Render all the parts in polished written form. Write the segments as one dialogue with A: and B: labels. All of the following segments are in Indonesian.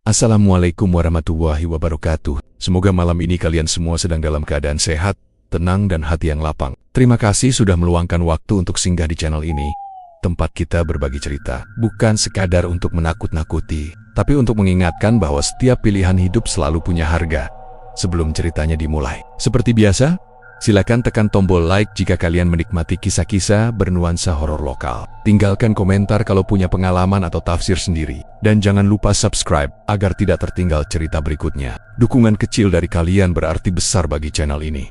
A: Assalamualaikum warahmatullahi wabarakatuh. Semoga malam ini kalian semua sedang dalam keadaan sehat, tenang dan hati yang lapang. Terima kasih sudah meluangkan waktu untuk singgah di channel ini. Tempat kita berbagi cerita, bukan sekadar untuk menakut-nakuti, tapi untuk mengingatkan bahwa setiap pilihan hidup selalu punya harga. Sebelum ceritanya dimulai, seperti biasa, silakan tekan tombol like jika kalian menikmati kisah-kisah bernuansa horor lokal. Tinggalkan komentar kalau punya pengalaman atau tafsir sendiri. Dan jangan lupa subscribe agar tidak tertinggal cerita berikutnya. Dukungan kecil dari kalian berarti besar bagi channel ini.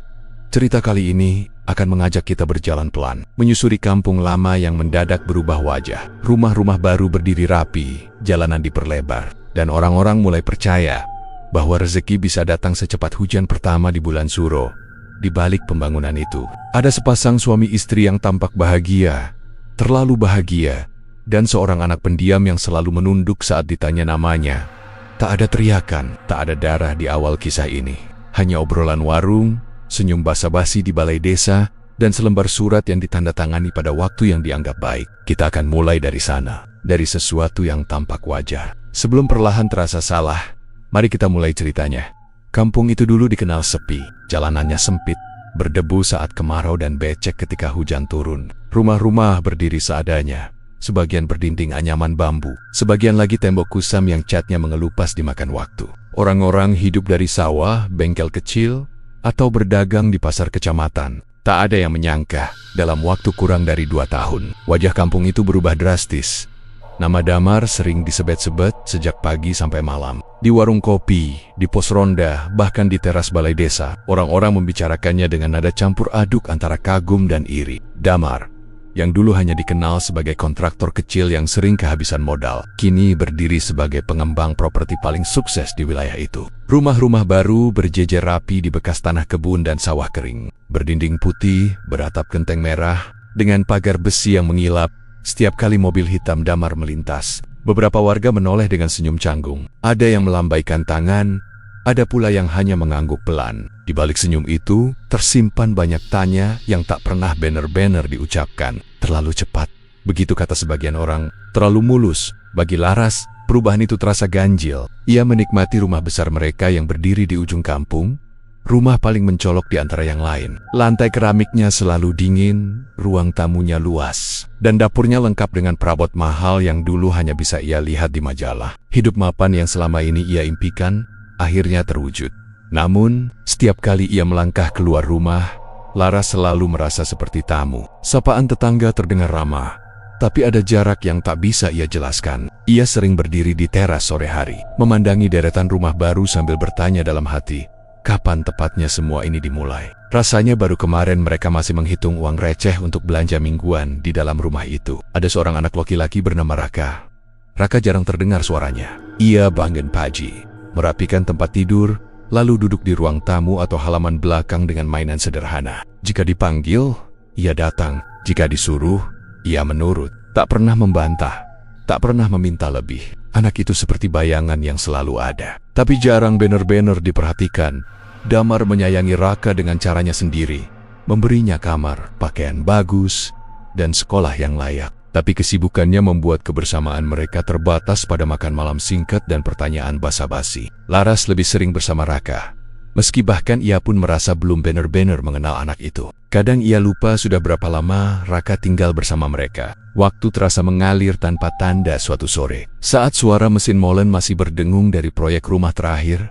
A: Cerita kali ini akan mengajak kita berjalan pelan, menyusuri kampung lama yang mendadak berubah wajah. Rumah-rumah baru berdiri rapi, jalanan diperlebar, dan orang-orang mulai percaya bahwa rezeki bisa datang secepat hujan pertama di bulan Suro. Di balik pembangunan itu, ada sepasang suami istri yang tampak bahagia, terlalu bahagia, dan seorang anak pendiam yang selalu menunduk saat ditanya namanya. Tak ada teriakan, tak ada darah di awal kisah ini. Hanya obrolan warung, senyum basa-basi di balai desa, dan selembar surat yang ditandatangani pada waktu yang dianggap baik. Kita akan mulai dari sana, dari sesuatu yang tampak wajar. Sebelum perlahan terasa salah, mari kita mulai ceritanya. Kampung itu dulu dikenal sepi, jalanannya sempit, berdebu saat kemarau dan becek ketika hujan turun. Rumah-rumah berdiri seadanya, sebagian berdinding anyaman bambu, sebagian lagi tembok kusam yang catnya mengelupas dimakan waktu. Orang-orang hidup dari sawah, bengkel kecil, atau berdagang di pasar kecamatan. Tak ada yang menyangka, dalam waktu kurang dari 2 tahun, wajah kampung itu berubah drastis. Nama Damar sering disebet-sebet sejak pagi sampai malam. Di warung kopi, di pos ronda, bahkan di teras balai desa, orang-orang membicarakannya dengan nada campur aduk antara kagum dan iri. Damar, yang dulu hanya dikenal sebagai kontraktor kecil yang sering kehabisan modal, kini berdiri sebagai pengembang properti paling sukses di wilayah itu. Rumah-rumah baru berjejer rapi di bekas tanah kebun dan sawah kering. Berdinding putih, beratap genteng merah, dengan pagar besi yang mengilap. Setiap kali mobil hitam Damar melintas, beberapa warga menoleh dengan senyum canggung. Ada yang melambaikan tangan, ada pula yang hanya mengangguk pelan. Di balik senyum itu, tersimpan banyak tanya yang tak pernah banner-banner diucapkan. Terlalu cepat, begitu kata sebagian orang. Terlalu mulus, bagi Laras, perubahan itu terasa ganjil. Ia menikmati rumah besar mereka yang berdiri di ujung kampung, rumah paling mencolok di antara yang lain. Lantai keramiknya selalu dingin, ruang tamunya luas, dan dapurnya lengkap dengan perabot mahal yang dulu hanya bisa ia lihat di majalah. Hidup mapan yang selama ini ia impikan, akhirnya terwujud. Namun, setiap kali ia melangkah keluar rumah, Laras selalu merasa seperti tamu. Sapaan tetangga terdengar ramah, tapi ada jarak yang tak bisa ia jelaskan. Ia sering berdiri di teras sore hari, memandangi deretan rumah baru sambil bertanya dalam hati, kapan tepatnya semua ini dimulai? Rasanya baru kemarin mereka masih menghitung uang receh untuk belanja mingguan di dalam rumah itu. Ada seorang anak laki-laki bernama Raka. Raka jarang terdengar suaranya. Ia bangun pagi, merapikan tempat tidur, lalu duduk di ruang tamu atau halaman belakang dengan mainan sederhana. Jika dipanggil, ia datang. Jika disuruh, ia menurut. Tak pernah membantah, tak pernah meminta lebih. Anak itu seperti bayangan yang selalu ada, tapi jarang banner-banner diperhatikan. Damar menyayangi Raka dengan caranya sendiri, memberinya kamar, pakaian bagus, dan sekolah yang layak. Tapi kesibukannya membuat kebersamaan mereka terbatas pada makan malam singkat dan pertanyaan basa-basi. Laras lebih sering bersama Raka, meski bahkan ia pun merasa belum benar-benar mengenal anak itu. Kadang ia lupa sudah berapa lama Raka tinggal bersama mereka. Waktu terasa mengalir tanpa tanda suatu sore. Saat suara mesin molen masih berdengung dari proyek rumah terakhir,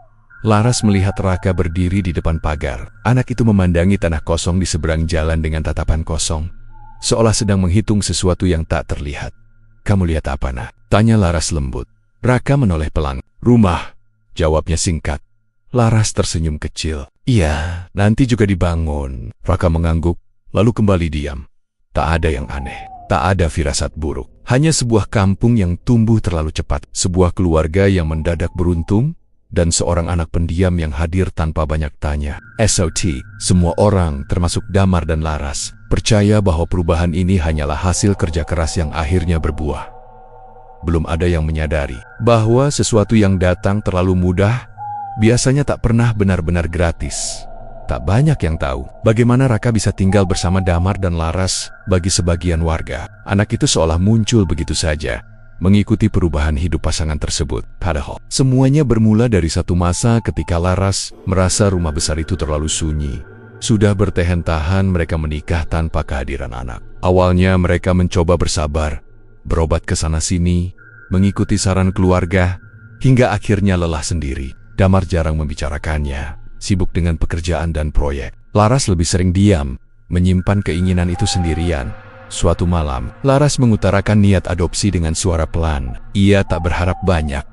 A: Laras melihat Raka berdiri di depan pagar. Anak itu memandangi tanah kosong di seberang jalan dengan tatapan kosong, seolah sedang menghitung sesuatu yang tak terlihat. "Kamu lihat apa, Nak?" tanya Laras lembut. Raka menoleh pelan. "Rumah," jawabnya singkat. Laras tersenyum kecil. "Iya, nanti juga dibangun." Raka mengangguk, lalu kembali diam. Tak ada yang aneh, tak ada firasat buruk. Hanya sebuah kampung yang tumbuh terlalu cepat. Sebuah keluarga yang mendadak beruntung, dan seorang anak pendiam yang hadir tanpa banyak tanya. SOT, semua orang, termasuk Damar dan Laras, percaya bahwa perubahan ini hanyalah hasil kerja keras yang akhirnya berbuah. Belum ada yang menyadari bahwa sesuatu yang datang terlalu mudah biasanya tak pernah benar-benar gratis. Tak banyak yang tahu bagaimana Raka bisa tinggal bersama Damar dan Laras. Bagi sebagian warga, anak itu seolah muncul begitu saja, mengikuti perubahan hidup pasangan tersebut. Padahal, semuanya bermula dari satu masa ketika Laras merasa rumah besar itu terlalu sunyi. Sudah bertahan-tahan mereka menikah tanpa kehadiran anak. Awalnya mereka mencoba bersabar, berobat ke sana-sini, mengikuti saran keluarga, hingga akhirnya lelah sendiri. Damar jarang membicarakannya, sibuk dengan pekerjaan dan proyek. Laras lebih sering diam, menyimpan keinginan itu sendirian. Suatu malam, Laras mengutarakan niat adopsi dengan suara pelan. Ia tak berharap banyak,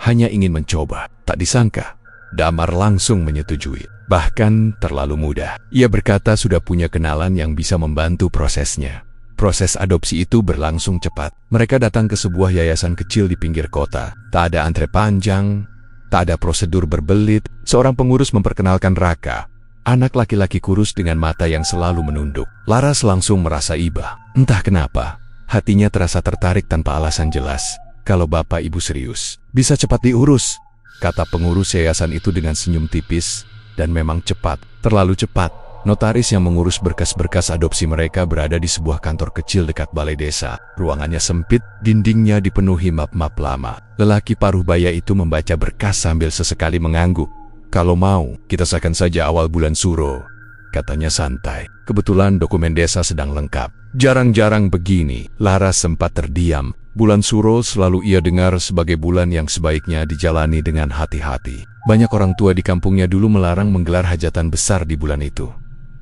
A: hanya ingin mencoba. Tak disangka, Damar langsung menyetujui. Bahkan terlalu mudah. Ia berkata sudah punya kenalan yang bisa membantu prosesnya. Proses adopsi itu berlangsung cepat. Mereka datang ke sebuah yayasan kecil di pinggir kota. Tak ada antre panjang, tak ada prosedur berbelit. Seorang pengurus memperkenalkan Raka, anak laki-laki kurus dengan mata yang selalu menunduk. Laras langsung merasa iba. Entah kenapa, hatinya terasa tertarik tanpa alasan jelas. Kalau bapak ibu serius, bisa cepat diurus, kata pengurus yayasan itu dengan senyum tipis. Dan memang cepat, terlalu cepat. Notaris yang mengurus berkas-berkas adopsi mereka berada di sebuah kantor kecil dekat balai desa. Ruangannya sempit, dindingnya dipenuhi map-map lama. Lelaki paruh baya itu membaca berkas sambil sesekali mengangguk. Kalau mau, kita sahkan saja awal bulan Suro, katanya santai. Kebetulan dokumen desa sedang lengkap. Jarang-jarang begini, Laras sempat terdiam. Bulan Suro selalu ia dengar sebagai bulan yang sebaiknya dijalani dengan hati-hati. Banyak orang tua di kampungnya dulu melarang menggelar hajatan besar di bulan itu.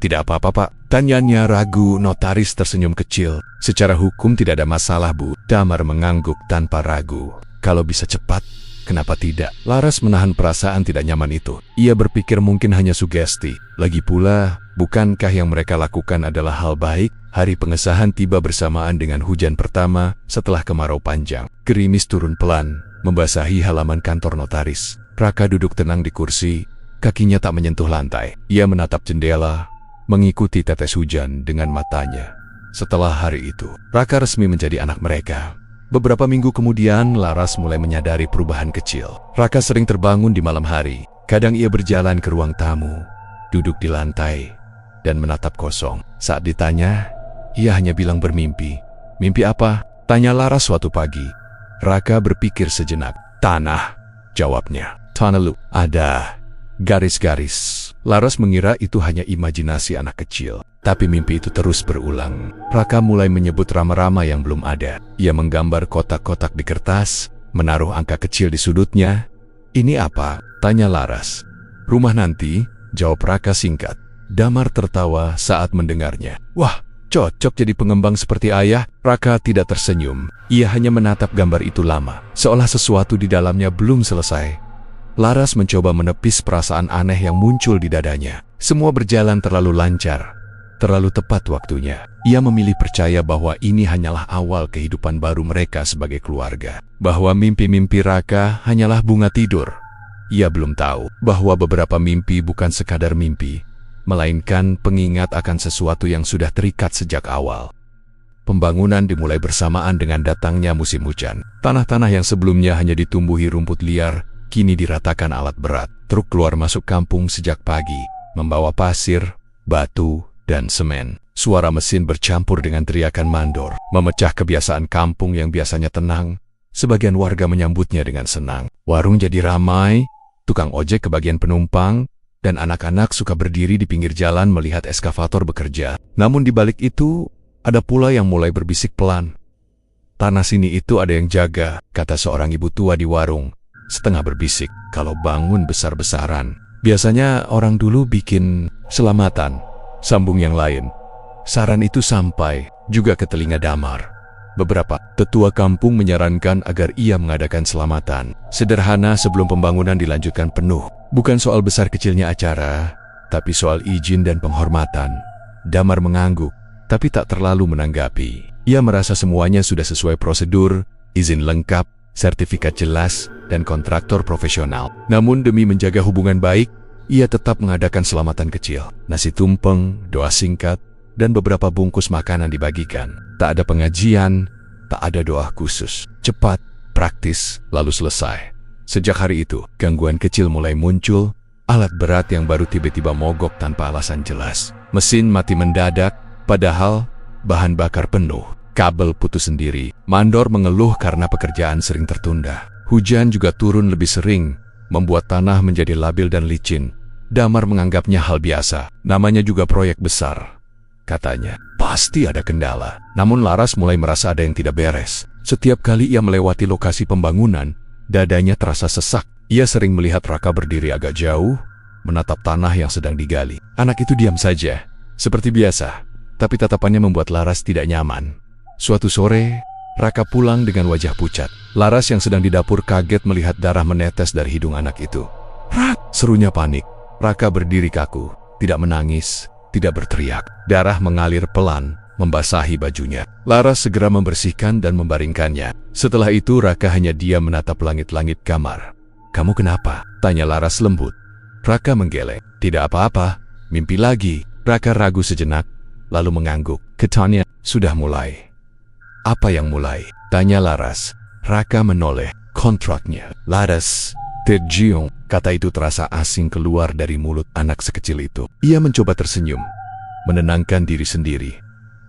A: Tidak apa-apa, Pak, tanyanya ragu. Notaris tersenyum kecil. Secara hukum tidak ada masalah, Bu. Damar mengangguk tanpa ragu. Kalau bisa cepat, kenapa tidak? Laras menahan perasaan tidak nyaman itu. Ia berpikir mungkin hanya sugesti. Lagi pula, bukankah yang mereka lakukan adalah hal baik? Hari pengesahan tiba bersamaan dengan hujan pertama setelah kemarau panjang. Gerimis turun pelan, membasahi halaman kantor notaris. Raka duduk tenang di kursi, kakinya tak menyentuh lantai. Ia menatap jendela, mengikuti tetes hujan dengan matanya. Setelah hari itu, Raka resmi menjadi anak mereka. Beberapa minggu kemudian, Laras mulai menyadari perubahan kecil. Raka sering terbangun di malam hari. Kadang ia berjalan ke ruang tamu, duduk di lantai, dan menatap kosong. Saat ditanya, ia hanya bilang bermimpi. Mimpi apa? Tanya Laras suatu pagi. Raka berpikir sejenak. Tanah, jawabnya. Tanah lu, ada garis-garis. Laras mengira itu hanya imajinasi anak kecil. Tapi mimpi itu terus berulang. Raka mulai menyebut rama-rama yang belum ada. Ia menggambar kotak-kotak di kertas, menaruh angka kecil di sudutnya. Ini apa? Tanya Laras. Rumah nanti, jawab Raka singkat. Damar tertawa saat mendengarnya. Wah, cocok jadi pengembang seperti ayah. Raka tidak tersenyum. Ia hanya menatap gambar itu lama, seolah sesuatu di dalamnya belum selesai. Laras mencoba menepis perasaan aneh yang muncul di dadanya. Semua berjalan terlalu lancar, terlalu tepat waktunya. Ia memilih percaya bahwa ini hanyalah awal kehidupan baru mereka sebagai keluarga. Bahwa mimpi-mimpi Raka hanyalah bunga tidur. Ia belum tahu bahwa beberapa mimpi bukan sekadar mimpi, melainkan pengingat akan sesuatu yang sudah terikat sejak awal. Pembangunan dimulai bersamaan dengan datangnya musim hujan. Tanah-tanah yang sebelumnya hanya ditumbuhi rumput liar, kini diratakan alat berat. Truk keluar masuk kampung sejak pagi, membawa pasir, batu, dan semen. Suara mesin bercampur dengan teriakan mandor, memecah kebiasaan kampung yang biasanya tenang. Sebagian warga menyambutnya dengan senang. Warung jadi ramai, tukang ojek kebagian penumpang, dan anak-anak suka berdiri di pinggir jalan melihat eskavator bekerja. Namun di balik itu, ada pula yang mulai berbisik pelan. Tanah sini itu ada yang jaga, kata seorang ibu tua di warung. Setengah berbisik, kalau bangun besar-besaran. Biasanya orang dulu bikin selamatan, sambung yang lain. Saran itu sampai juga ke telinga Damar. Beberapa tetua kampung menyarankan agar ia mengadakan selamatan sederhana sebelum pembangunan dilanjutkan penuh. Bukan soal besar kecilnya acara, tapi soal izin dan penghormatan. Damar mengangguk, tapi tak terlalu menanggapi. Ia merasa semuanya sudah sesuai prosedur, izin lengkap, sertifikat jelas, dan kontraktor profesional. Namun demi menjaga hubungan baik, ia tetap mengadakan selamatan kecil. Nasi tumpeng, doa singkat, dan beberapa bungkus makanan dibagikan. Tak ada pengajian, tak ada doa khusus. Cepat, praktis, lalu selesai. Sejak hari itu, gangguan kecil mulai muncul. Alat berat yang baru tiba-tiba mogok tanpa alasan jelas. Mesin mati mendadak, padahal bahan bakar penuh. Kabel putus sendiri. Mandor mengeluh karena pekerjaan sering tertunda. Hujan juga turun lebih sering, membuat tanah menjadi labil dan licin. Damar menganggapnya hal biasa. Namanya juga proyek besar. Katanya, pasti ada kendala. Namun Laras mulai merasa ada yang tidak beres. Setiap kali ia melewati lokasi pembangunan, dadanya terasa sesak. Ia sering melihat Raka berdiri agak jauh, menatap tanah yang sedang digali. Anak itu diam saja, seperti biasa. Tapi tatapannya membuat Laras tidak nyaman. Suatu sore, Raka pulang dengan wajah pucat. Laras yang sedang di dapur kaget melihat darah menetes dari hidung anak itu. "Rak!" serunya panik. Raka berdiri kaku, tidak menangis, tidak berteriak. Darah mengalir pelan, membasahi bajunya. Laras segera membersihkan dan membaringkannya. Setelah itu Raka hanya diam menatap langit-langit kamar. "Kamu kenapa?" tanya Laras lembut. Raka menggeleng. "Tidak apa-apa, mimpi lagi." Raka ragu sejenak, lalu mengangguk. Katanya, "Sudah mulai." "Apa yang mulai?" tanya Laras. Raka menoleh. "Kontraknya." "Laras, terjiung." Kata itu terasa asing keluar dari mulut anak sekecil itu. Ia mencoba tersenyum, menenangkan diri sendiri.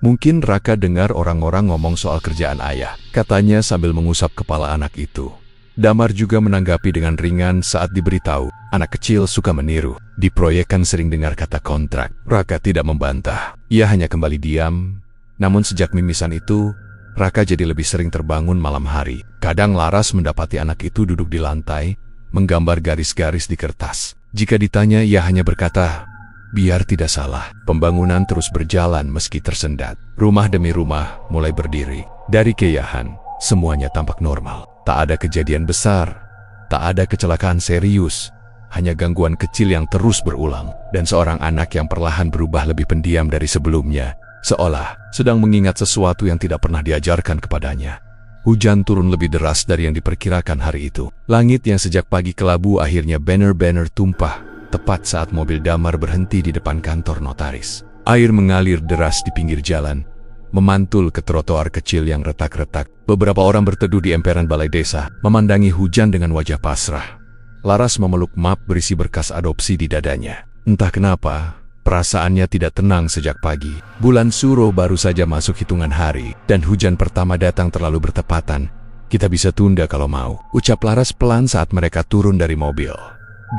A: Mungkin Raka dengar orang-orang ngomong soal kerjaan ayah, katanya sambil mengusap kepala anak itu. Damar juga menanggapi dengan ringan saat diberitahu. Anak kecil suka meniru. Di proyek kan sering dengar kata kontrak. Raka tidak membantah. Ia hanya kembali diam. Namun sejak mimisan itu, Raka jadi lebih sering terbangun malam hari. Kadang Laras mendapati anak itu duduk di lantai, menggambar garis-garis di kertas. Jika ditanya, ia hanya berkata, biar tidak salah. Pembangunan terus berjalan meski tersendat. Rumah demi rumah mulai berdiri. Dari Keyahan, semuanya tampak normal. Tak ada kejadian besar, tak ada kecelakaan serius, hanya gangguan kecil yang terus berulang. Dan seorang anak yang perlahan berubah lebih pendiam dari sebelumnya, seolah sedang mengingat sesuatu yang tidak pernah diajarkan kepadanya. Hujan turun lebih deras dari yang diperkirakan hari itu. Langit yang sejak pagi kelabu akhirnya banner-banner tumpah, tepat saat mobil Damar berhenti di depan kantor notaris. Air mengalir deras di pinggir jalan, memantul ke trotoar kecil yang retak-retak. Beberapa orang berteduh di emperan balai desa, memandangi hujan dengan wajah pasrah. Laras memeluk map berisi berkas adopsi di dadanya. Entah kenapa, perasaannya tidak tenang sejak pagi. Bulan Suro baru saja masuk hitungan hari, dan hujan pertama datang terlalu bertepatan. Kita bisa tunda kalau mau, ucap Laras pelan saat mereka turun dari mobil.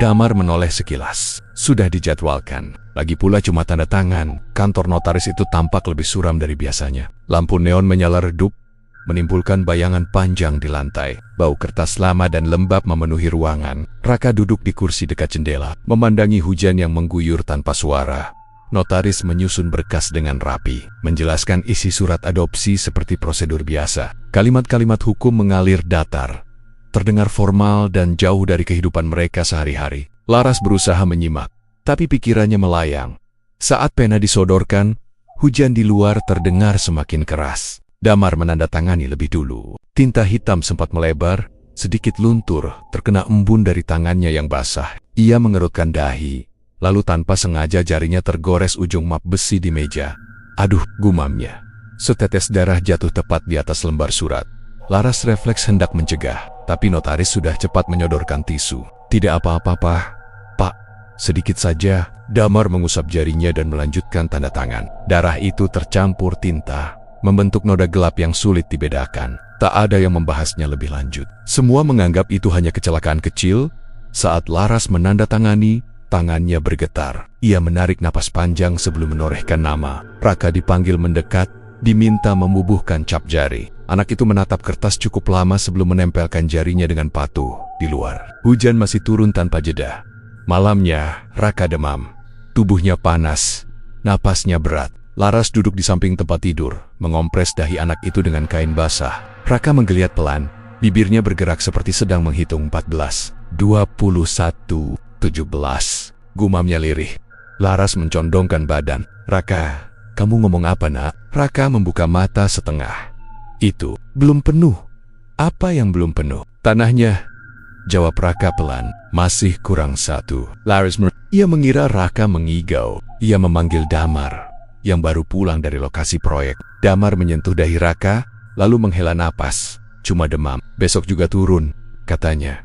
A: Damar menoleh sekilas. Sudah dijadwalkan. Lagi pula cuma tanda tangan. Kantor notaris itu tampak lebih suram dari biasanya. Lampu neon menyala redup, menimbulkan bayangan panjang di lantai. Bau kertas lama dan lembab memenuhi ruangan. Raka duduk di kursi dekat jendela, memandangi hujan yang mengguyur tanpa suara. Notaris menyusun berkas dengan rapi, menjelaskan isi surat adopsi seperti prosedur biasa. Kalimat-kalimat hukum mengalir datar, terdengar formal dan jauh dari kehidupan mereka sehari-hari. Laras berusaha menyimak, tapi pikirannya melayang. Saat pena disodorkan, hujan di luar terdengar semakin keras. Damar menandatangani lebih dulu. Tinta hitam sempat melebar, sedikit luntur, terkena embun dari tangannya yang basah. Ia mengerutkan dahi, lalu tanpa sengaja jarinya tergores ujung map besi di meja. Aduh, gumamnya. Setetes darah jatuh tepat di atas lembar surat. Laras refleks hendak mencegah, tapi notaris sudah cepat menyodorkan tisu. Tidak apa-apa, Pak. Sedikit saja. Damar mengusap jarinya dan melanjutkan tanda tangan. Darah itu tercampur tinta, membentuk noda gelap yang sulit dibedakan. Tak ada yang membahasnya lebih lanjut. Semua menganggap itu hanya kecelakaan kecil. Saat Laras menandatangani, tangannya bergetar. Ia menarik napas panjang sebelum menorehkan nama. Raka dipanggil mendekat, diminta membubuhkan cap jari. Anak itu menatap kertas cukup lama sebelum menempelkan jarinya dengan patuh di luar. Hujan masih turun tanpa jeda. Malamnya, Raka demam. Tubuhnya panas, napasnya berat. Laras duduk di samping tempat tidur, mengompres dahi anak itu dengan kain basah. Raka menggeliat pelan, bibirnya bergerak seperti sedang menghitung 14, 21, 17. Gumamnya lirih. Laras mencondongkan badan. Raka, kamu ngomong apa, nak? Raka membuka mata setengah. Itu, belum penuh. Apa yang belum penuh? Tanahnya, jawab Raka pelan. Masih kurang satu. Ia mengira Raka mengigau. Ia memanggil Damar, yang baru pulang dari lokasi proyek. Damar menyentuh dahi Raka, lalu menghela napas. Cuma demam. Besok juga turun, katanya.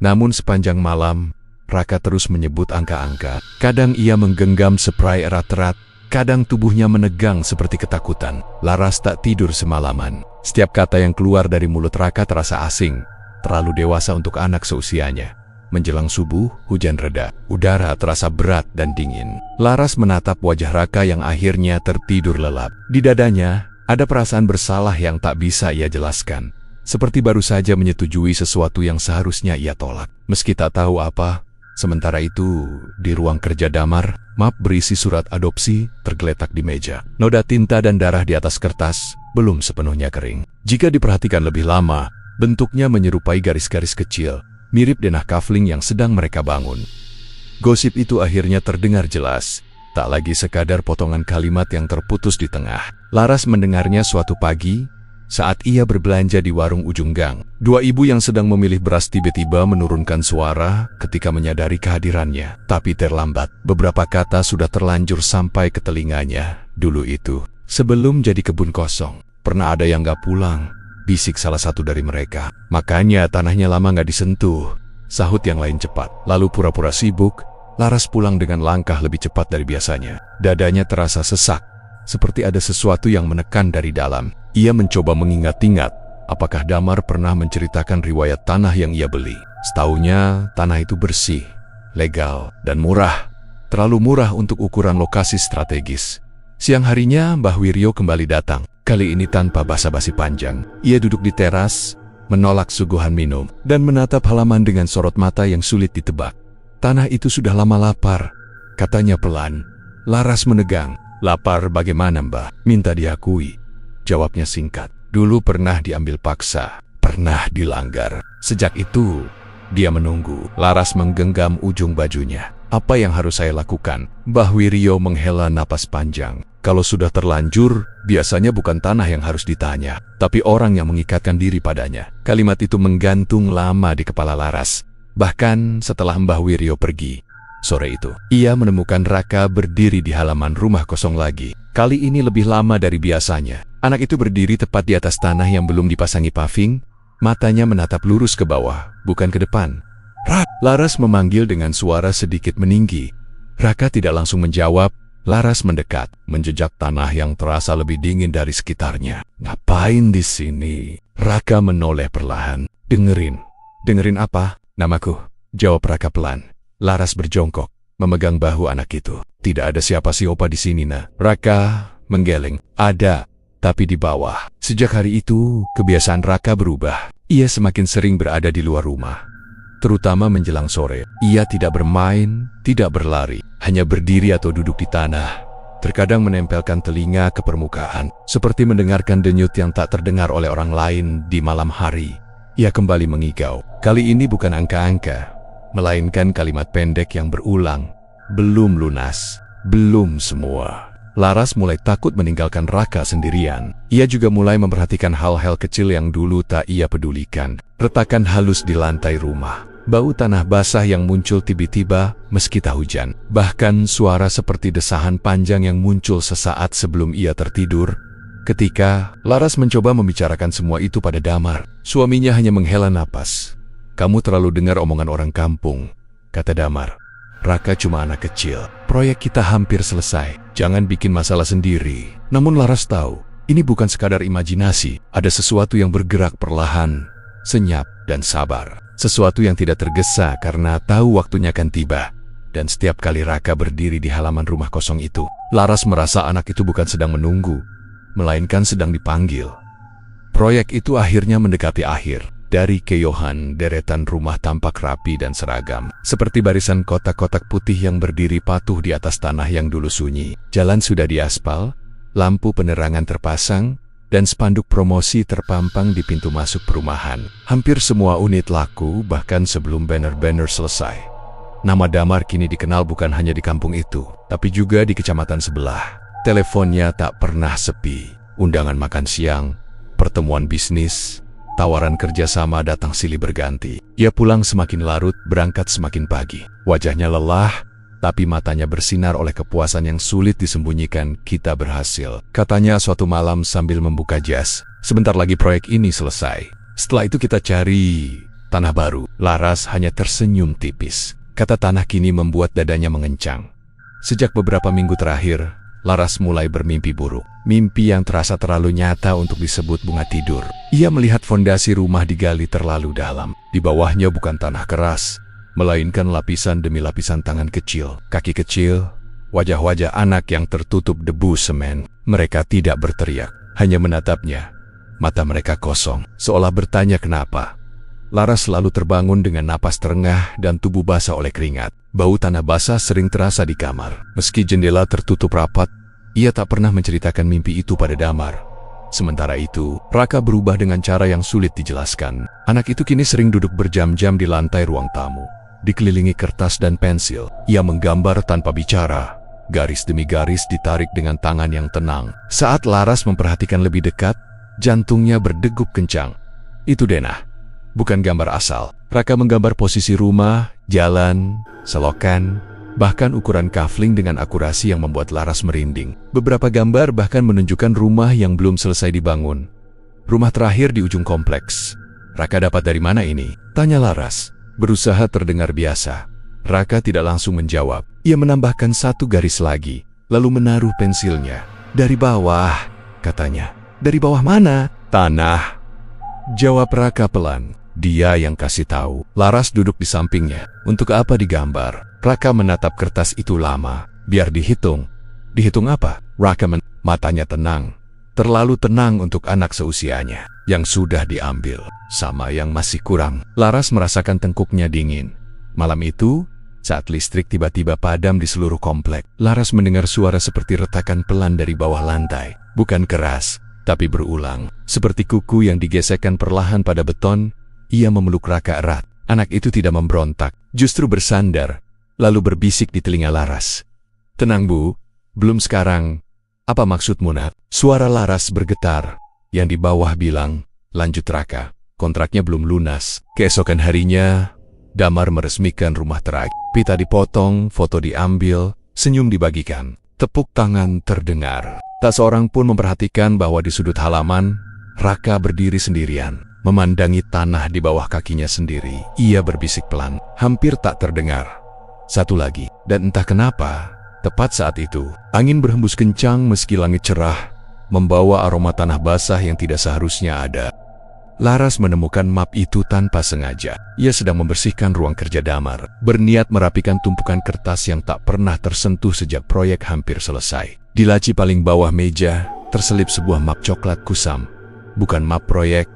A: Namun sepanjang malam, Raka terus menyebut angka-angka. Kadang ia menggenggam spray erat-erat, Terkadang tubuhnya menegang seperti ketakutan. Laras tak tidur semalaman. Setiap kata yang keluar dari mulut Raka terasa asing, terlalu dewasa untuk anak seusianya. Menjelang subuh, hujan reda. Udara terasa berat dan dingin. Laras menatap wajah Raka yang akhirnya tertidur lelap. Di dadanya, ada perasaan bersalah yang tak bisa ia jelaskan. Seperti baru saja menyetujui sesuatu yang seharusnya ia tolak. Meski tak tahu apa, sementara itu, di ruang kerja Damar, map berisi surat adopsi tergeletak di meja. Noda tinta dan darah di atas kertas belum sepenuhnya kering. Jika diperhatikan lebih lama, bentuknya menyerupai garis-garis kecil, mirip denah kafling yang sedang mereka bangun. Gosip itu akhirnya terdengar jelas, tak lagi sekadar potongan kalimat yang terputus di tengah. Laras mendengarnya suatu pagi, saat ia berbelanja di warung ujung gang. Dua ibu yang sedang memilih beras tiba-tiba menurunkan suara ketika menyadari kehadirannya. Tapi terlambat, beberapa kata sudah terlanjur sampai ke telinganya. Dulu itu, sebelum jadi kebun kosong, pernah ada yang gak pulang, bisik salah satu dari mereka. Makanya tanahnya lama gak disentuh, sahut yang lain cepat. Lalu pura-pura sibuk, Laras pulang dengan langkah lebih cepat dari biasanya. Dadanya terasa sesak, seperti ada sesuatu yang menekan dari dalam. Ia mencoba mengingat-ingat, apakah Damar pernah menceritakan riwayat tanah yang ia beli. Setaunya, tanah itu bersih, legal, dan murah. Terlalu murah untuk ukuran lokasi strategis. Siang harinya, Mbah Wiryo kembali datang. Kali ini tanpa basa-basi panjang. Ia duduk di teras, menolak suguhan minum, dan menatap halaman dengan sorot mata yang sulit ditebak. Tanah itu sudah lama lapar, katanya pelan. Laras menegang. Lapar bagaimana, Mbah? Minta diakui. Jawabnya singkat. Dulu pernah diambil paksa, pernah dilanggar. Sejak itu, dia menunggu. Laras menggenggam ujung bajunya. Apa yang harus saya lakukan? Mbah Wiryo menghela napas panjang. Kalau sudah terlanjur, biasanya bukan tanah yang harus ditanya, tapi orang yang mengikatkan diri padanya. Kalimat itu menggantung lama di kepala Laras. Bahkan setelah Mbah Wiryo pergi, sore itu, ia menemukan Raka berdiri di halaman rumah kosong lagi. Kali ini lebih lama dari biasanya. Anak itu berdiri tepat di atas tanah yang belum dipasangi paving, matanya menatap lurus ke bawah, bukan ke depan. Rak! Laras memanggil dengan suara sedikit meninggi. Raka tidak langsung menjawab. Laras mendekat, menjejak tanah yang terasa lebih dingin dari sekitarnya. Ngapain di sini? Raka menoleh perlahan. Dengerin apa? Namaku, jawab Raka pelan. Laras berjongkok, memegang bahu anak itu. Tidak ada siapa-siapa di sini, Nah. Raka menggeleng. Ada, tapi di bawah. Sejak hari itu, kebiasaan Raka berubah. Ia semakin sering berada di luar rumah, terutama menjelang sore. Ia tidak bermain, tidak berlari, hanya berdiri atau duduk di tanah. Terkadang menempelkan telinga ke permukaan, seperti mendengarkan denyut yang tak terdengar oleh orang lain di malam hari. Ia kembali mengigau. Kali ini bukan angka-angka, melainkan kalimat pendek yang berulang. Belum lunas, belum semua. Laras mulai takut meninggalkan Raka sendirian. Ia juga mulai memperhatikan hal-hal kecil yang dulu tak ia pedulikan. Retakan halus di lantai rumah, bau tanah basah yang muncul tiba-tiba meski tak hujan. Bahkan suara seperti desahan panjang yang muncul sesaat sebelum ia tertidur. Ketika Laras mencoba membicarakan semua itu pada Damar, suaminya hanya menghela napas. Kamu terlalu dengar omongan orang kampung, kata Damar. Raka cuma anak kecil. Proyek kita hampir selesai. Jangan bikin masalah sendiri. Namun Laras tahu, ini bukan sekadar imajinasi. Ada sesuatu yang bergerak perlahan, senyap, dan sabar. Sesuatu yang tidak tergesa karena tahu waktunya akan tiba. Dan setiap kali Raka berdiri di halaman rumah kosong itu, Laras merasa anak itu bukan sedang menunggu, melainkan sedang dipanggil. Proyek itu akhirnya mendekati akhir. Dari keyohan, deretan rumah tampak rapi dan seragam, seperti barisan kotak-kotak putih yang berdiri patuh di atas tanah yang dulu sunyi. Jalan sudah diaspal, lampu penerangan terpasang, dan spanduk promosi terpampang di pintu masuk perumahan. Hampir semua unit laku, bahkan sebelum banner-banner selesai. Nama Damar kini dikenal bukan hanya di kampung itu, tapi juga di kecamatan sebelah. Teleponnya tak pernah sepi. Undangan makan siang, pertemuan bisnis, tawaran kerjasama datang silih berganti. Ia pulang semakin larut, berangkat semakin pagi. Wajahnya lelah, tapi matanya bersinar oleh kepuasan yang sulit disembunyikan. Kita berhasil, katanya suatu malam sambil membuka jas. Sebentar lagi proyek ini selesai. Setelah itu kita cari tanah baru. Laras hanya tersenyum tipis. Kata tanah kini membuat dadanya mengencang. Sejak beberapa minggu terakhir, Laras mulai bermimpi buruk. Mimpi yang terasa terlalu nyata untuk disebut bunga tidur. Ia melihat fondasi rumah digali terlalu dalam. Di bawahnya bukan tanah keras, melainkan lapisan demi lapisan tangan kecil, kaki kecil, wajah-wajah anak yang tertutup debu semen. Mereka tidak berteriak, hanya menatapnya. Mata mereka kosong, seolah bertanya kenapa. Laras selalu terbangun dengan napas terengah dan tubuh basah oleh keringat. Bau tanah basah sering terasa di kamar. Meski jendela tertutup rapat, ia tak pernah menceritakan mimpi itu pada Damar. Sementara itu, Raka berubah dengan cara yang sulit dijelaskan. Anak itu kini sering duduk berjam-jam di lantai ruang tamu. Dikelilingi kertas dan pensil, ia menggambar tanpa bicara. Garis demi garis ditarik dengan tangan yang tenang. Saat Laras memperhatikan lebih dekat, jantungnya berdegup kencang. Itu denah, bukan gambar asal. Raka menggambar posisi rumah, jalan, selokan, bahkan ukuran kafling dengan akurasi yang membuat Laras merinding. Beberapa gambar bahkan menunjukkan rumah yang belum selesai dibangun. Rumah terakhir di ujung kompleks. Raka dapat dari mana ini? Tanya Laras, berusaha terdengar biasa. Raka tidak langsung menjawab. Ia menambahkan satu garis lagi, lalu menaruh pensilnya. Dari bawah, katanya. Dari bawah mana? Tanah. Jawab Raka pelan. Dia yang kasih tahu. Laras duduk di sampingnya. Untuk apa digambar? Raka menatap kertas itu lama. Biar dihitung. Dihitung apa? Raka matanya tenang. Terlalu tenang untuk anak seusianya. Yang sudah diambil. Sama yang masih kurang. Laras merasakan tengkuknya dingin. Malam itu, saat listrik tiba-tiba padam di seluruh komplek, Laras mendengar suara seperti retakan pelan dari bawah lantai. Bukan keras, tapi berulang. Seperti kuku yang digesekkan perlahan pada beton. Ia memeluk Raka erat. Anak itu tidak memberontak, justru bersandar, lalu berbisik di telinga Laras. Tenang Bu, belum sekarang. Apa maksudmu nak? Suara Laras bergetar. Yang di bawah bilang, lanjut Raka, kontraknya belum lunas. Keesokan harinya, Damar meresmikan rumah terakhir. Pita dipotong, foto diambil, senyum dibagikan. Tepuk tangan terdengar. Tak seorang pun memperhatikan bahwa di sudut halaman, Raka berdiri sendirian, memandangi tanah di bawah kakinya sendiri. Ia berbisik pelan, hampir tak terdengar. Satu lagi, dan entah kenapa, tepat saat itu, angin berhembus kencang meski langit cerah, membawa aroma tanah basah yang tidak seharusnya ada. Laras menemukan map itu tanpa sengaja. Ia sedang membersihkan ruang kerja Damar, berniat merapikan tumpukan kertas yang tak pernah tersentuh sejak proyek hampir selesai. Di laci paling bawah meja, terselip sebuah map coklat kusam. Bukan map proyek,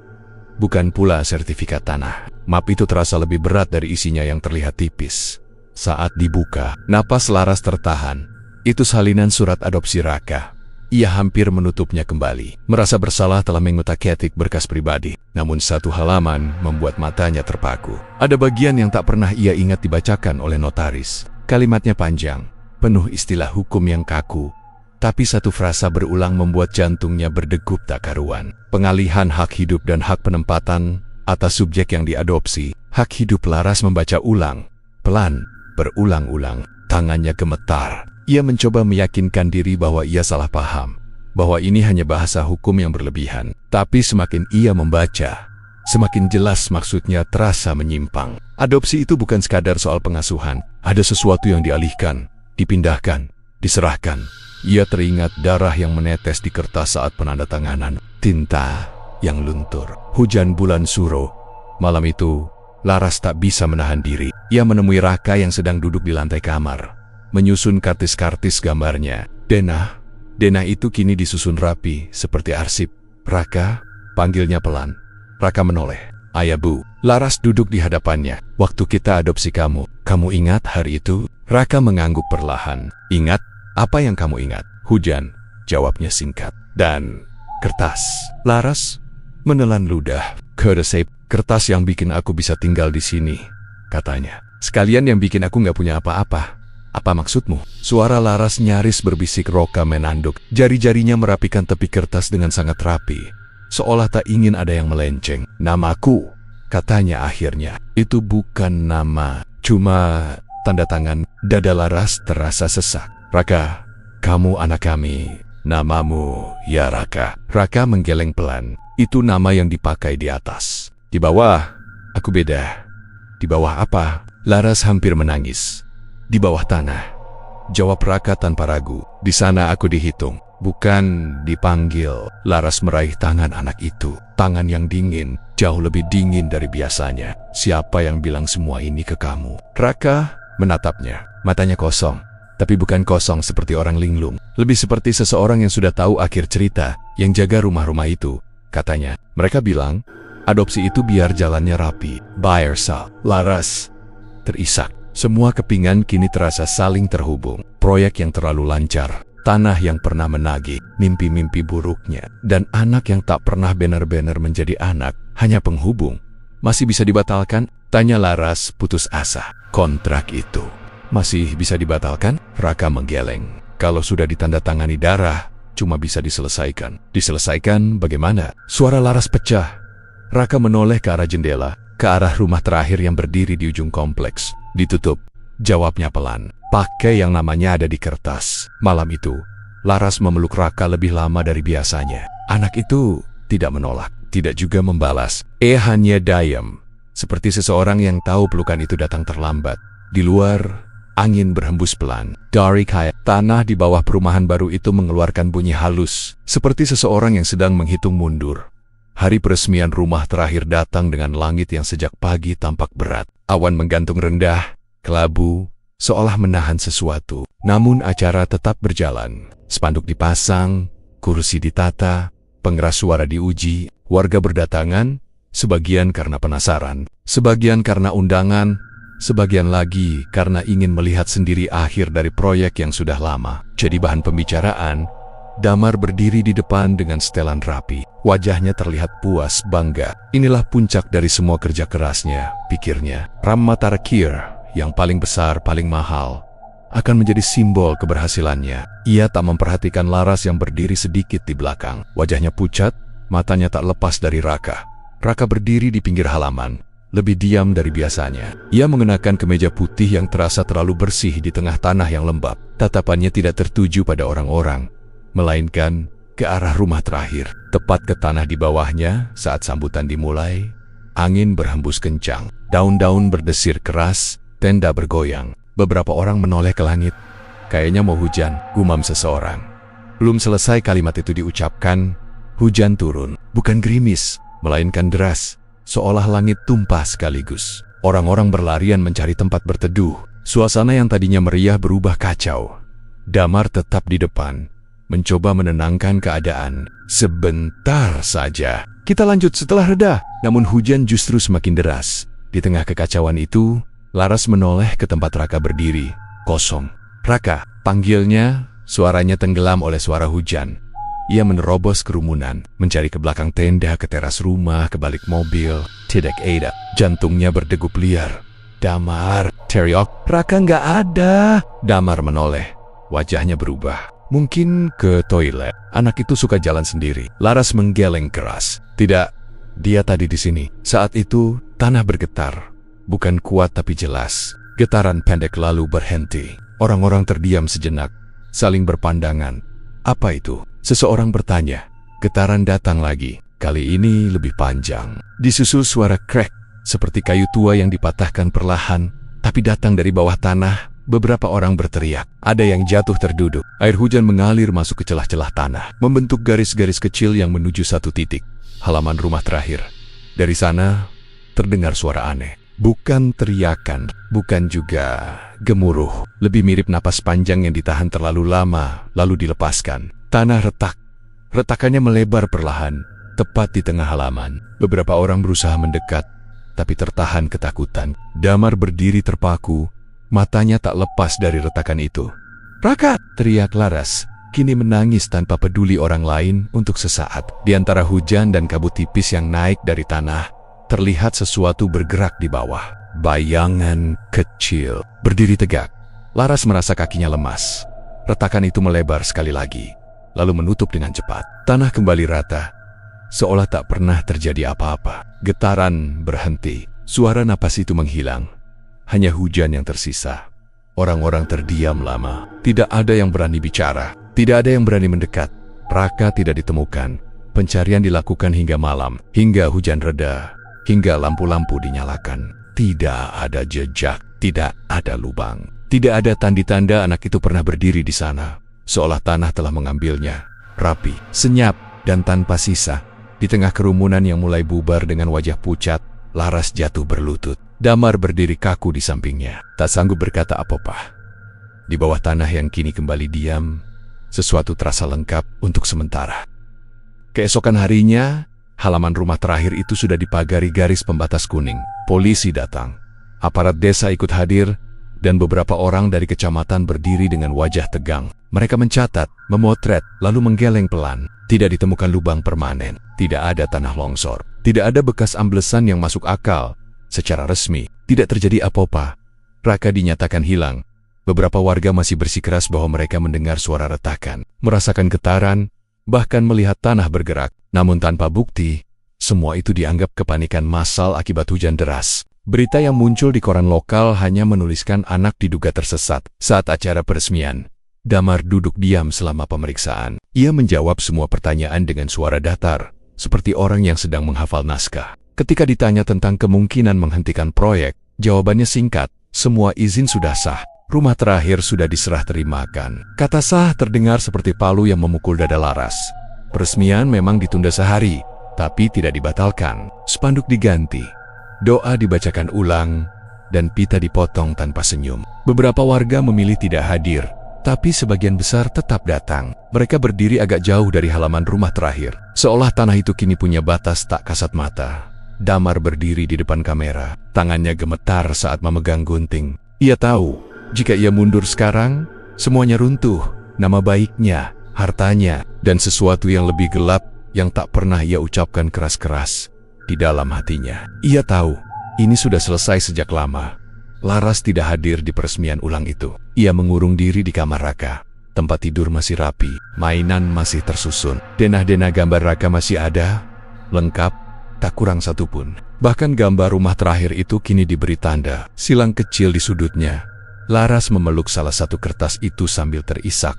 A: bukan pula sertifikat tanah. Map itu terasa lebih berat dari isinya yang terlihat tipis. Saat dibuka, napas Laras tertahan. Itu salinan surat adopsi Raka. Ia hampir menutupnya kembali. Merasa bersalah telah mengutak-atik berkas pribadi. Namun satu halaman membuat matanya terpaku. Ada bagian yang tak pernah ia ingat dibacakan oleh notaris. Kalimatnya panjang, penuh istilah hukum yang kaku. Tapi satu frasa berulang membuat jantungnya berdegup tak karuan. Pengalihan hak hidup dan hak penempatan atas subjek yang diadopsi. Hak hidup. Laras membaca ulang, pelan, berulang-ulang. Tangannya gemetar. Ia mencoba meyakinkan diri bahwa ia salah paham, bahwa ini hanya bahasa hukum yang berlebihan. Tapi semakin ia membaca, semakin jelas maksudnya terasa menyimpang. Adopsi itu bukan sekadar soal pengasuhan. Ada sesuatu yang dialihkan, dipindahkan, diserahkan. Ia teringat darah yang menetes di kertas saat penandatanganan, tinta yang luntur, hujan bulan suro. Malam itu, Laras tak bisa menahan diri. Ia menemui Raka yang sedang duduk di lantai kamar, menyusun kartis-kartis gambarnya. Denah itu kini disusun rapi, seperti arsip. Raka, panggilnya pelan. Raka menoleh. Ayah Bu. Laras duduk di hadapannya. Waktu kita adopsi kamu ingat hari itu? Raka mengangguk perlahan. Ingat? Apa yang kamu ingat? Hujan, jawabnya singkat. Dan kertas. Laras menelan ludah. Kertas yang bikin aku bisa tinggal di sini, katanya. Sekalian yang bikin aku nggak punya apa-apa. Apa maksudmu? Suara Laras nyaris berbisik. Raka menanduk. Jari-jarinya merapikan tepi kertas dengan sangat rapi, seolah tak ingin ada yang melenceng. Namaku, katanya akhirnya. Itu bukan nama, cuma tanda tangan. Dada Laras terasa sesak. Raka, kamu anak kami. Namamu, ya Raka. Raka menggeleng pelan. Itu nama yang dipakai di atas. Di bawah, aku beda. Di bawah apa? Laras hampir menangis. Di bawah tanah. Jawab Raka tanpa ragu. Di sana aku dihitung, bukan dipanggil. Laras meraih tangan anak itu. Tangan yang dingin, jauh lebih dingin dari biasanya. Siapa yang bilang semua ini ke kamu? Raka menatapnya. Matanya kosong. Tapi bukan kosong seperti orang linglung. Lebih seperti seseorang yang sudah tahu akhir cerita, yang jaga rumah-rumah itu. Katanya, mereka bilang, adopsi itu biar jalannya rapi. Buyer sell. Laras terisak. Semua kepingan kini terasa saling terhubung. Proyek yang terlalu lancar, tanah yang pernah menagih, mimpi-mimpi buruknya, dan anak yang tak pernah benar-benar menjadi anak, hanya penghubung. Masih bisa dibatalkan? Tanya Laras putus asa. Kontrak itu masih bisa dibatalkan? Raka menggeleng. Kalau sudah ditandatangani darah, cuma bisa diselesaikan. Diselesaikan bagaimana? Suara Laras pecah. Raka menoleh ke arah jendela, ke arah rumah terakhir yang berdiri di ujung kompleks. Ditutup. Jawabnya pelan. Pakai yang namanya ada di kertas. Malam itu, Laras memeluk Raka lebih lama dari biasanya. Anak itu tidak menolak, tidak juga membalas. Hanya diam. Seperti seseorang yang tahu pelukan itu datang terlambat. Di luar, angin berhembus pelan. Dari kayak tanah di bawah perumahan baru itu mengeluarkan bunyi halus. Seperti seseorang yang sedang menghitung mundur. Hari peresmian rumah terakhir datang dengan langit yang sejak pagi tampak berat. Awan menggantung rendah, kelabu, seolah menahan sesuatu. Namun acara tetap berjalan. Spanduk dipasang, kursi ditata, pengeras suara diuji, warga berdatangan, sebagian karena penasaran, sebagian karena undangan, sebagian lagi karena ingin melihat sendiri akhir dari proyek yang sudah lama. Jadi bahan pembicaraan, Damar berdiri di depan dengan setelan rapi. Wajahnya terlihat puas, bangga. Inilah puncak dari semua kerja kerasnya, pikirnya. Ramma Tarakir, yang paling besar, paling mahal, akan menjadi simbol keberhasilannya. Ia tak memperhatikan Laras yang berdiri sedikit di belakang. Wajahnya pucat, matanya tak lepas dari Raka. Raka berdiri di pinggir halaman, lebih diam dari biasanya. Ia mengenakan kemeja putih yang terasa terlalu bersih di tengah tanah yang lembab. Tatapannya tidak tertuju pada orang-orang, melainkan ke arah rumah terakhir. Tepat ke tanah di bawahnya saat sambutan dimulai, angin berhembus kencang. Daun-daun berdesir keras, tenda bergoyang. Beberapa orang menoleh ke langit. Kayaknya mau hujan, gumam seseorang. Belum selesai kalimat itu diucapkan, hujan turun. Bukan gerimis, melainkan deras, seolah langit tumpah sekaligus. Orang-orang berlarian mencari tempat berteduh. Suasana yang tadinya meriah berubah kacau. Damar tetap di depan, mencoba menenangkan keadaan. Sebentar saja, kita lanjut setelah reda. Namun hujan justru semakin deras. Di tengah kekacauan itu, Laras menoleh ke tempat Raka berdiri. Kosong. Raka, panggilnya, suaranya tenggelam oleh suara hujan. Ia menerobos kerumunan, mencari ke belakang tenda, ke teras rumah, ke balik mobil. Tidak ada. Jantungnya berdegup liar. Damar, teriak. Raka nggak ada. Damar menoleh. Wajahnya berubah. Mungkin ke toilet. Anak itu suka jalan sendiri. Laras menggeleng keras. Tidak, dia tadi di sini. Saat itu, tanah bergetar. Bukan kuat tapi jelas. Getaran pendek lalu berhenti. Orang-orang terdiam sejenak, saling berpandangan. Apa itu? Seseorang bertanya. Getaran datang lagi. Kali ini lebih panjang. Disusul suara krek, seperti kayu tua yang dipatahkan perlahan, tapi datang dari bawah tanah. Beberapa orang berteriak. Ada yang jatuh terduduk. Air hujan mengalir masuk ke celah-celah tanah, membentuk garis-garis kecil yang menuju satu titik. Halaman rumah terakhir. Dari sana, terdengar suara aneh. Bukan teriakan, bukan juga gemuruh. Lebih mirip napas panjang yang ditahan terlalu lama, lalu dilepaskan. Tanah retak. Retakannya melebar perlahan, tepat di tengah halaman. Beberapa orang berusaha mendekat, tapi tertahan ketakutan. Damar berdiri terpaku, matanya tak lepas dari retakan itu. Raka! Teriak Laras, kini menangis tanpa peduli orang lain untuk sesaat. Di antara hujan dan kabut tipis yang naik dari tanah, terlihat sesuatu bergerak di bawah. Bayangan kecil berdiri tegak. Laras merasa kakinya lemas. Retakan itu melebar sekali lagi, lalu menutup dengan cepat. Tanah kembali rata, seolah tak pernah terjadi apa-apa. Getaran berhenti. Suara napas itu menghilang. Hanya hujan yang tersisa. Orang-orang terdiam lama. Tidak ada yang berani bicara. Tidak ada yang berani mendekat. Raka tidak ditemukan. Pencarian dilakukan hingga malam, hingga hujan reda, hingga lampu-lampu dinyalakan. Tidak ada jejak, tidak ada lubang. Tidak ada tanda-tanda anak itu pernah berdiri di sana, seolah tanah telah mengambilnya, rapi, senyap, dan tanpa sisa. Di tengah kerumunan yang mulai bubar dengan wajah pucat, Laras jatuh berlutut. Damar berdiri kaku di sampingnya, tak sanggup berkata apa-apa. Di bawah tanah yang kini kembali diam, sesuatu terasa lengkap untuk sementara. Keesokan harinya, halaman rumah terakhir itu sudah dipagari garis pembatas kuning. Polisi datang, aparat desa ikut hadir, dan beberapa orang dari kecamatan berdiri dengan wajah tegang. Mereka mencatat, memotret, lalu menggeleng pelan. Tidak ditemukan lubang permanen, tidak ada tanah longsor, tidak ada bekas amblesan yang masuk akal. Secara resmi, tidak terjadi apa-apa. Raka dinyatakan hilang. Beberapa warga masih bersikeras bahwa mereka mendengar suara retakan, merasakan getaran, bahkan melihat tanah bergerak. Namun tanpa bukti, semua itu dianggap kepanikan massal akibat hujan deras. Berita yang muncul di koran lokal hanya menuliskan anak diduga tersesat. Saat acara peresmian, Damar duduk diam selama pemeriksaan. Ia menjawab semua pertanyaan dengan suara datar, seperti orang yang sedang menghafal naskah. Ketika ditanya tentang kemungkinan menghentikan proyek, jawabannya singkat, semua izin sudah sah. Rumah terakhir sudah diserah terimakan. Kata sah terdengar seperti palu yang memukul dada Laras. Peresmian memang ditunda sehari, tapi tidak dibatalkan. Spanduk diganti, doa dibacakan ulang, dan pita dipotong tanpa senyum. Beberapa warga memilih tidak hadir, tapi sebagian besar tetap datang. Mereka berdiri agak jauh dari halaman rumah terakhir, seolah tanah itu kini punya batas tak kasat mata. Damar berdiri di depan kamera, tangannya gemetar saat memegang gunting. Ia tahu, jika ia mundur sekarang, semuanya runtuh. Nama baiknya, hartanya, dan sesuatu yang lebih gelap yang tak pernah ia ucapkan keras-keras di dalam hatinya. Ia tahu, ini sudah selesai sejak lama. Laras tidak hadir di peresmian ulang itu. Ia mengurung diri di kamar Raka. Tempat tidur masih rapi, mainan masih tersusun, denah-denah gambar Raka masih ada, lengkap, tak kurang satupun. Bahkan gambar rumah terakhir itu kini diberi tanda silang kecil di sudutnya. Laras memeluk salah satu kertas itu sambil terisak.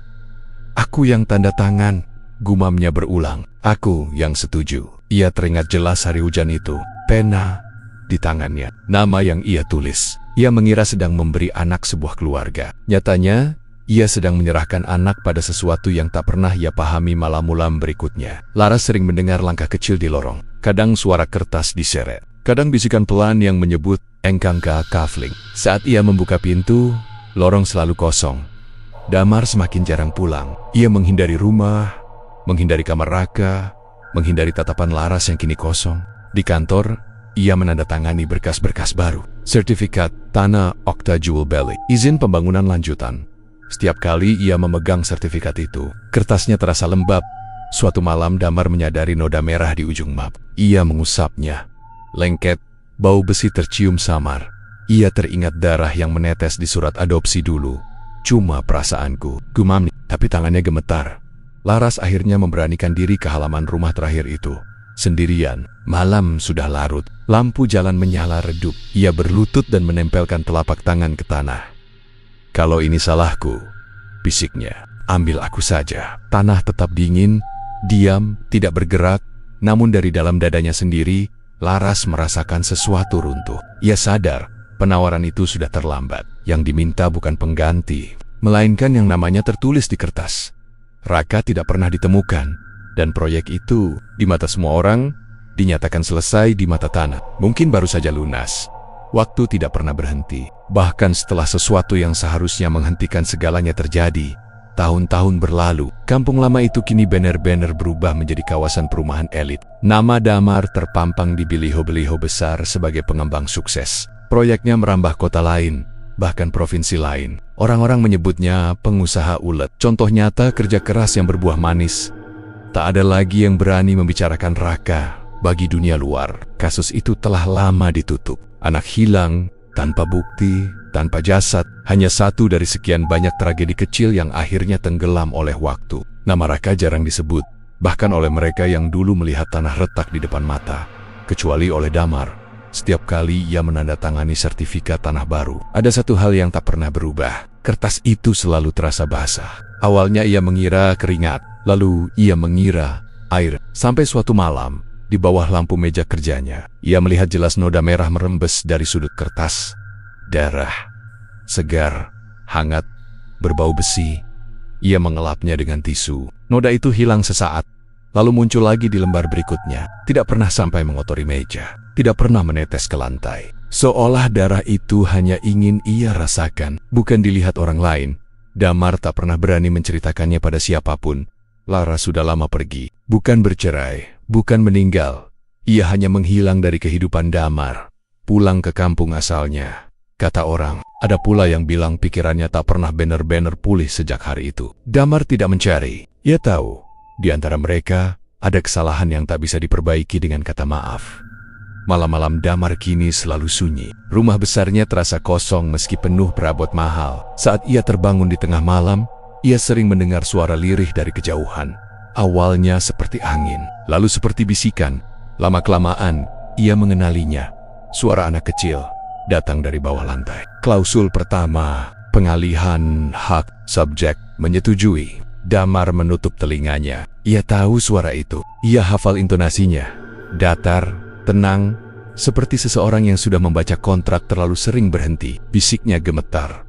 A: "Aku yang tanda tangan," gumamnya berulang. "Aku yang setuju." Ia teringat jelas hari hujan itu, pena di tangannya, nama yang ia tulis. Ia mengira sedang memberi anak sebuah keluarga. Nyatanya, ia sedang menyerahkan anak pada sesuatu yang tak pernah ia pahami malam-malam berikutnya. Laras sering mendengar langkah kecil di lorong. Kadang suara kertas diseret, kadang bisikan pelan yang menyebut Engkangka Kafling. Saat ia membuka pintu, lorong selalu kosong. Damar semakin jarang pulang. Ia menghindari rumah, menghindari kamar Raka, menghindari tatapan Laras yang kini kosong. Di kantor, ia menandatangani berkas-berkas baru. Sertifikat tanah Okta Jewel Belly, izin pembangunan lanjutan. Setiap kali ia memegang sertifikat itu, kertasnya terasa lembab. Suatu malam Damar menyadari noda merah di ujung map. Ia mengusapnya. Lengket, bau besi tercium samar. Ia teringat darah yang menetes di surat adopsi dulu. "Cuma perasaanku," gumamnya, tapi tangannya gemetar. Laras akhirnya memberanikan diri ke halaman rumah terakhir itu. Sendirian, malam sudah larut, lampu jalan menyala redup. Ia berlutut dan menempelkan telapak tangan ke tanah. "Kalau ini salahku," bisiknya, "ambil aku saja." Tanah tetap dingin, diam, tidak bergerak, namun dari dalam dadanya sendiri, Laras merasakan sesuatu runtuh. Ia sadar, penawaran itu sudah terlambat. Yang diminta bukan pengganti, melainkan yang namanya tertulis di kertas. Raka tidak pernah ditemukan. Dan proyek itu, di mata semua orang, dinyatakan selesai di mata tanah. Mungkin baru saja lunas. Waktu tidak pernah berhenti. Bahkan setelah sesuatu yang seharusnya menghentikan segalanya terjadi, tahun-tahun berlalu, kampung lama itu kini benar-benar berubah menjadi kawasan perumahan elit. Nama Damar terpampang di beliho-beliho besar sebagai pengembang sukses. Proyeknya merambah kota lain, bahkan provinsi lain. Orang-orang menyebutnya pengusaha ulet. Contoh nyata kerja keras yang berbuah manis. Tak ada lagi yang berani membicarakan Raka bagi dunia luar. Kasus itu telah lama ditutup. Anak hilang, tanpa bukti, tanpa jasad. Hanya satu dari sekian banyak tragedi kecil yang akhirnya tenggelam oleh waktu. Nama Raka jarang disebut, bahkan oleh mereka yang dulu melihat tanah retak di depan mata. Kecuali oleh Damar. Setiap kali ia menandatangani sertifikat tanah baru, ada satu hal yang tak pernah berubah. Kertas itu selalu terasa basah. Awalnya ia mengira keringat, lalu ia mengira air. Sampai suatu malam, di bawah lampu meja kerjanya, ia melihat jelas noda merah merembes dari sudut kertas. Darah segar, hangat, berbau besi. Ia mengelapnya dengan tisu. Noda itu hilang sesaat, lalu muncul lagi di lembar berikutnya. Tidak pernah sampai mengotori meja, tidak pernah menetes ke lantai. Seolah darah itu hanya ingin ia rasakan, bukan dilihat orang lain. Damar tak pernah berani menceritakannya pada siapapun. Lara sudah lama pergi, bukan bercerai, bukan meninggal. Ia hanya menghilang dari kehidupan Damar, pulang ke kampung asalnya. Kata orang, ada pula yang bilang pikirannya tak pernah benar-benar pulih sejak hari itu. Damar tidak mencari. Ia tahu, di antara mereka ada kesalahan yang tak bisa diperbaiki dengan kata maaf. Malam-malam Damar kini selalu sunyi. Rumah besarnya terasa kosong meski penuh perabot mahal. Saat ia terbangun di tengah malam, ia sering mendengar suara lirih dari kejauhan. Awalnya seperti angin, lalu seperti bisikan. Lama-kelamaan, ia mengenalinya. Suara anak kecil datang dari bawah lantai. Klausul pertama, pengalihan hak subjek, menyetujui. Damar menutup telinganya. Ia tahu suara itu. Ia hafal intonasinya. Datar, tenang, seperti seseorang yang sudah membaca kontrak terlalu sering berhenti. Bisiknya gemetar.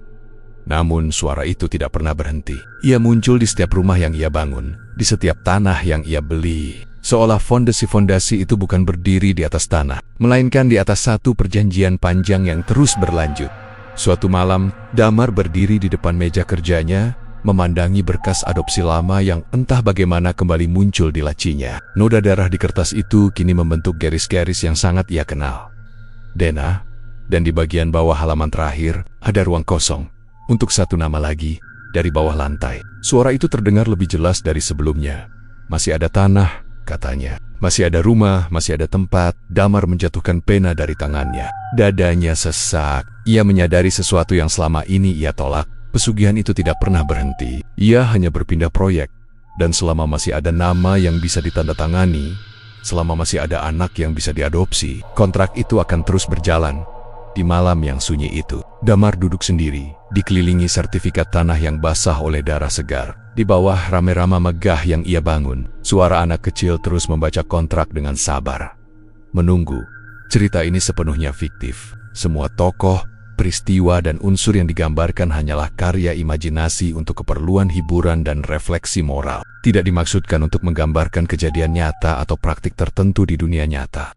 A: Namun suara itu tidak pernah berhenti. Ia muncul di setiap rumah yang ia bangun, di setiap tanah yang ia beli. Seolah fondasi-fondasi itu bukan berdiri di atas tanah, melainkan di atas satu perjanjian panjang yang terus berlanjut. Suatu malam, Damar berdiri di depan meja kerjanya, memandangi berkas adopsi lama yang entah bagaimana kembali muncul di lacinya. Noda darah di kertas itu kini membentuk garis-garis yang sangat ia kenal. Dena, dan di bagian bawah halaman terakhir, ada ruang kosong. Untuk satu nama lagi, dari bawah lantai. Suara itu terdengar lebih jelas dari sebelumnya. Masih ada tanah, katanya. Masih ada rumah, masih ada tempat. Damar menjatuhkan pena dari tangannya. Dadanya sesak. Ia menyadari sesuatu yang selama ini ia tolak. Pesugihan itu tidak pernah berhenti. Ia hanya berpindah proyek. Dan selama masih ada nama yang bisa ditandatangani, selama masih ada anak yang bisa diadopsi, kontrak itu akan terus berjalan. Di malam yang sunyi itu, Damar duduk sendiri, dikelilingi sertifikat tanah yang basah oleh darah segar. Di bawah rame-rama megah yang ia bangun, suara anak kecil terus membaca kontrak dengan sabar. Menunggu, cerita ini sepenuhnya fiktif. Semua tokoh, peristiwa dan unsur yang digambarkan hanyalah karya imajinasi untuk keperluan hiburan dan refleksi moral. Tidak dimaksudkan untuk menggambarkan kejadian nyata atau praktik tertentu di dunia nyata.